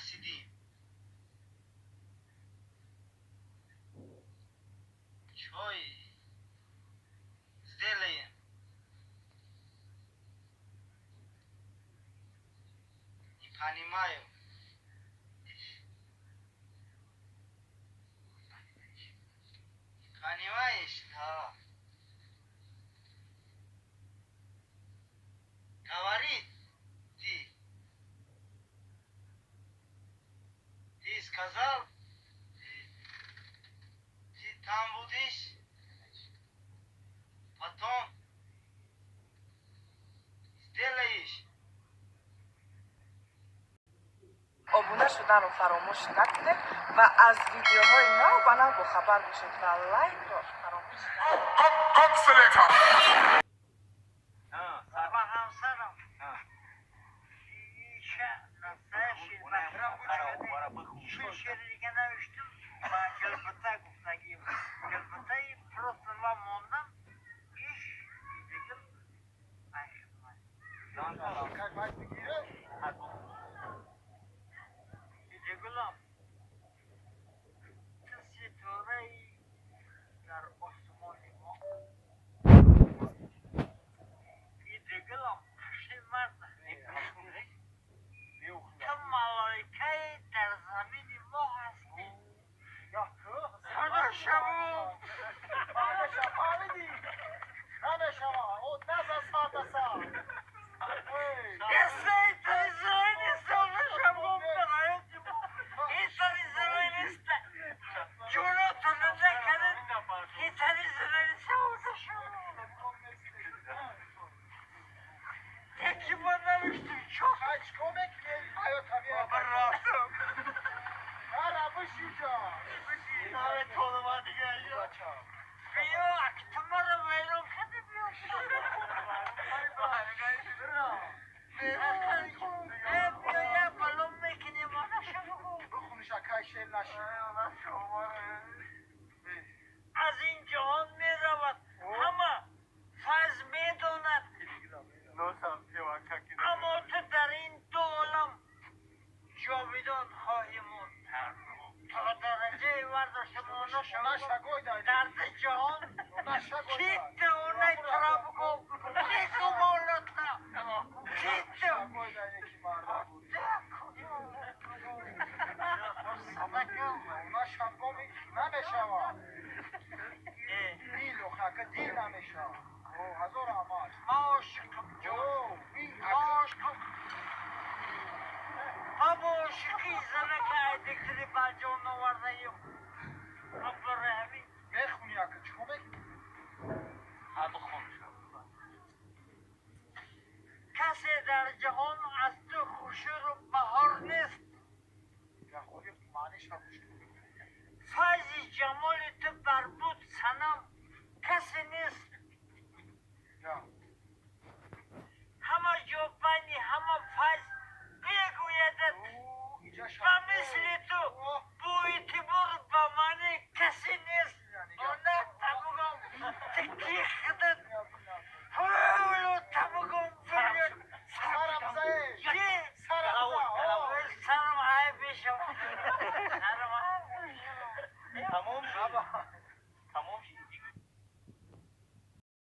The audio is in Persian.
رسیدیم. چای زدلیم и понимаю, понимаешь, да. Говорит, ты сказал, ты там будешь, потом сделаешь. обуна шудан رو فراموش نکنید و از ویدیوهای نو و نو با خبر بشید و لایک رو فراموش نکنید. از این جهان می رود همه فیض می داند اما تو در این دو عالم جاویدان خواهی موند تا درجه ورداشته درد جهان کیت اونه ترا بگو نیکو مولتا کیت اونا شبا نمیشوند دیل و خاکه دیل نمیشوند هزار اعمال ما عاشقم جان ما عاشقم ما با عاشقی زنه که دیگری با جان آورده ایم عبدالرحمی میخونی اکه چکو میکنی؟ ها بخون کسی در جهان از تو خوشی رو بهار نیست یا خودی معنیش هم فیض جمال تو بربود سنم کسی نیست همه جوابانی همه فیض بگویدت و مثل تو با اعتبار با من کسی نیست نه تبگم تکی خدت هولو تبگم فریاد سرم زیش سرم های بیشم سرم های بیشم تمام